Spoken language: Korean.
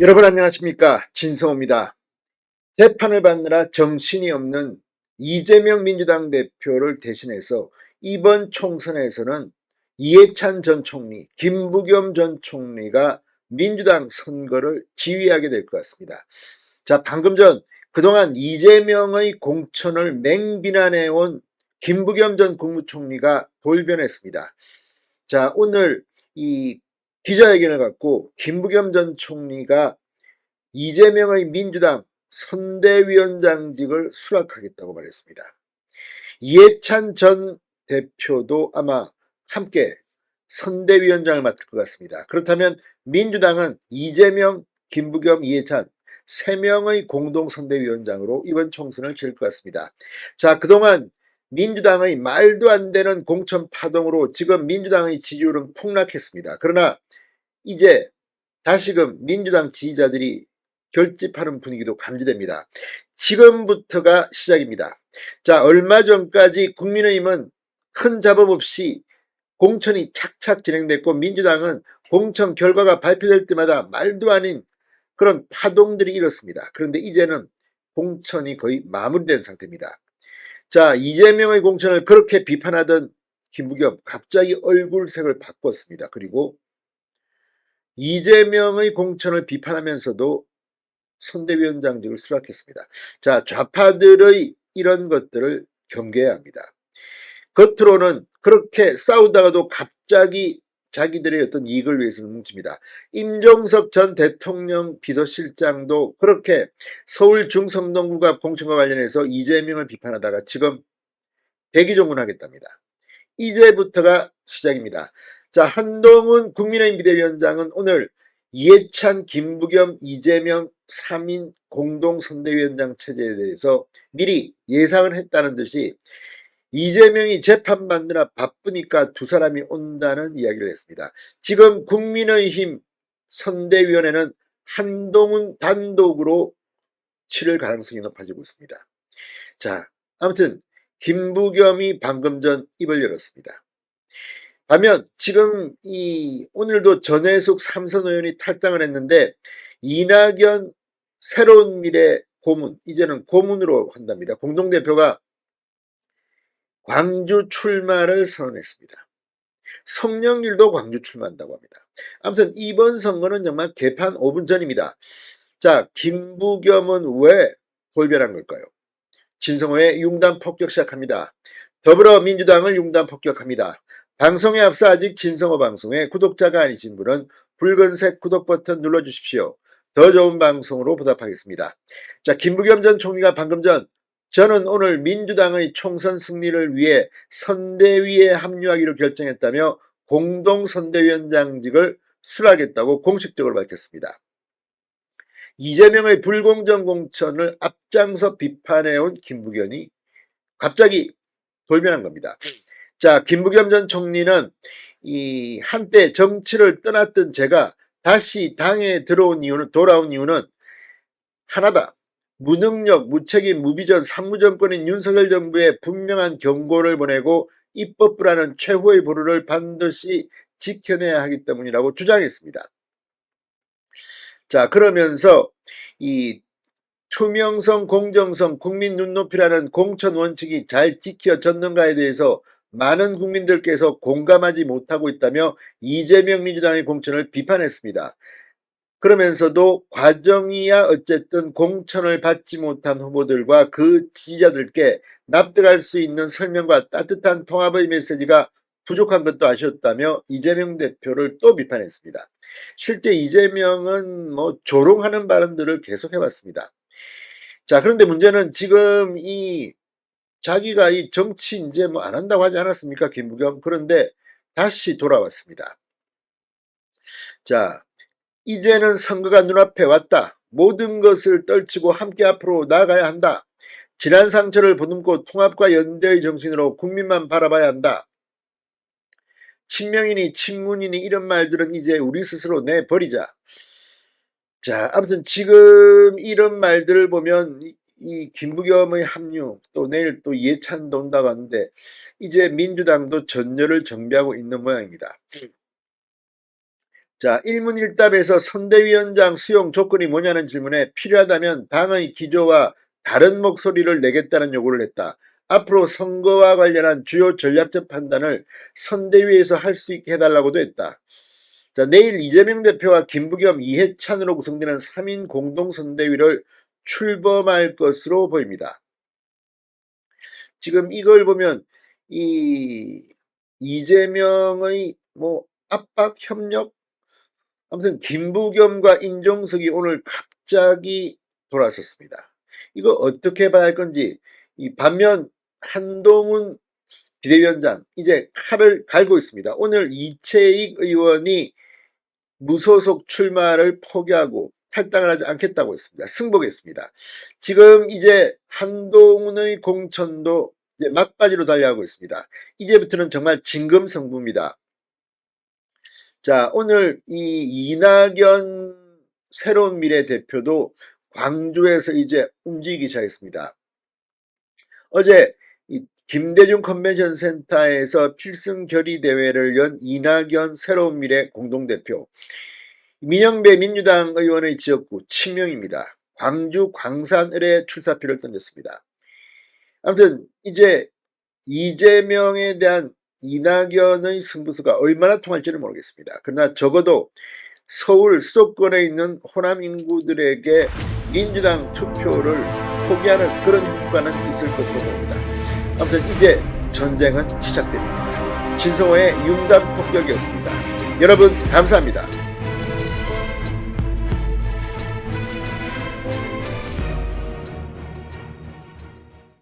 여러분 안녕하십니까, 진성호입니다. 재판을 받느라 정신이 없는 이재명 민주당 대표를 대신해서 이번 총선에서는 이해찬 전 총리, 김부겸 전 총리가 민주당 선거를 지휘하게 될 것 같습니다. 자, 방금 전 그동안 이재명의 공천을 맹비난해온 김부겸 전 국무총리가 돌변했습니다. 자, 오늘 이 기자회견을 갖고 김부겸 전 총리가 이재명의 민주당 선대위원장직을 수락하겠다고 말했습니다. 이해찬 전 대표도 아마 함께 선대위원장을 맡을 것 같습니다. 그렇다면 민주당은 이재명, 김부겸, 이해찬 3명의 공동선대위원장으로 이번 총선을 치를 것 같습니다. 자, 그동안 민주당의 말도 안 되는 공천 파동으로 지금 민주당의 지지율은 폭락했습니다. 그러나 이제 다시금 민주당 지지자들이 결집하는 분위기도 감지됩니다. 지금부터가 시작입니다. 자, 얼마 전까지 국민의힘은 큰 잡음 없이 공천이 착착 진행됐고 민주당은 공천 결과가 발표될 때마다 말도 아닌 그런 파동들이 일었습니다. 그런데 이제는 공천이 거의 마무리된 상태입니다. 자, 이재명의 공천을 그렇게 비판하던 김부겸 갑자기 얼굴색을 바꿨습니다. 그리고 이재명의 공천을 비판하면서도 선대위원장직을 수락했습니다. 자, 좌파들의 이런 것들을 경계해야 합니다. 겉으로는 그렇게 싸우다가도 갑자기 자기들의 어떤 이익을 위해서는 뭉칩니다. 임종석 전 대통령 비서실장도 그렇게 서울 중성동구가 공천과 관련해서 이재명을 비판하다가 지금 대기종군하겠답니다. 이제부터가 시작입니다. 자, 한동훈 국민의힘 비대위원장은 오늘 이해찬, 김부겸, 이재명 3인 공동선대위원장 체제에 대해서 미리 예상을 했다는 듯이 이재명이 재판받느라 바쁘니까 두 사람이 온다는 이야기를 했습니다. 지금 국민의힘 선대위원회는 한동훈 단독으로 치를 가능성이 높아지고 있습니다. 자, 아무튼 김부겸이 방금 전 입을 열었습니다. 반면 지금 오늘도 전해숙 삼선 의원이 탈당을 했는데 이낙연 새로운 미래 고문, 이제는 고문으로 한답니다. 공동대표가 광주 출마를 선언했습니다. 송영길도 광주 출마한다고 합니다. 아무튼 이번 선거는 정말 개판 5분 전입니다. 자, 김부겸은 왜 돌변한 걸까요? 진성호의 융단 폭격 시작합니다. 더불어민주당을 융단 폭격합니다. 방송에 앞서 아직 진성호 방송에 구독자가 아니신 분은 붉은색 구독 버튼 눌러주십시오. 더 좋은 방송으로 보답하겠습니다. 자, 김부겸 전 총리가 방금 전 저는 오늘 민주당의 총선 승리를 위해 선대위에 합류하기로 결정했다며 공동선대위원장직을 수락했다고 공식적으로 밝혔습니다. 이재명의 불공정 공천을 앞장서 비판해온 김부겸이 갑자기 돌변한 겁니다. 자, 김부겸 전 총리는 이 한때 정치를 떠났던 제가 다시 당에 돌아온 이유는 하나다. 무능력, 무책임, 무비전, 산무정권인 윤석열 정부에 분명한 경고를 보내고 입법 불안은 최후의 보루를 반드시 지켜내야 하기 때문이라고 주장했습니다. 자, 그러면서 이 투명성, 공정성, 국민 눈높이라는 공천 원칙이 잘 지켜졌는가에 대해서 많은 국민들께서 공감하지 못하고 있다며 이재명 민주당의 공천을 비판했습니다. 그러면서도 과정이야 어쨌든 공천을 받지 못한 후보들과 그 지지자들께 납득할 수 있는 설명과 따뜻한 통합의 메시지가 부족한 것도 아쉬웠다며 이재명 대표를 또 비판했습니다. 실제 이재명은 조롱하는 발언들을 계속 해왔습니다. 자, 그런데 문제는 지금 자기가 이 정치 이제 안 한다고 하지 않았습니까, 김부겸? 그런데 다시 돌아왔습니다. 자, 이제는 선거가 눈앞에 왔다. 모든 것을 떨치고 함께 앞으로 나아가야 한다. 지난 상처를 보듬고 통합과 연대의 정신으로 국민만 바라봐야 한다. 친명이니 친문이니 이런 말들은 이제 우리 스스로 내버리자. 자, 아무튼 지금 이런 말들을 보면 이 김부겸의 합류, 또 내일 또 이해찬도 온다고 하는데 이제 민주당도 전열을 정비하고 있는 모양입니다. 자, 일문일답에서 선대위원장 수용 조건이 뭐냐는 질문에 필요하다면 당의 기조와 다른 목소리를 내겠다는 요구를 했다. 앞으로 선거와 관련한 주요 전략적 판단을 선대위에서 할 수 있게 해달라고도 했다. 자, 내일 이재명 대표와 김부겸, 이해찬으로 구성되는 3인 공동선대위를 출범할 것으로 보입니다. 지금 이걸 보면 이재명의 압박, 협력, 아무튼 김부겸과 임종석이 오늘 갑자기 돌아섰습니다. 이거 어떻게 봐야 할 건지. 반면 한동훈 비대위원장 이제 칼을 갈고 있습니다. 오늘 이채익 의원이 무소속 출마를 포기하고 탈당을 하지 않겠다고 했습니다. 승복했습니다. 지금 이제 한동훈의 공천도 이제 막바지로 달려가고 있습니다. 이제부터는 정말 진검승부입니다. 자, 오늘 이 이낙연 새로운 미래 대표도 광주에서 이제 움직이기 시작했습니다. 어제 김대중 컨벤션 센터에서 필승 결의 대회를 연 이낙연 새로운 미래 공동대표, 민영배 민주당 의원의 지역구 친명입니다. 광주 광산을에 출사표를 던졌습니다. 아무튼 이제 이재명에 대한 이낙연의 승부수가 얼마나 통할지는 모르겠습니다. 그러나 적어도 서울 수도권에 있는 호남 인구들에게 민주당 투표를 포기하는 그런 효과는 있을 것으로 봅니다. 아무튼 이제 전쟁은 시작됐습니다. 진성호의 융단 폭격이었습니다. 여러분 감사합니다.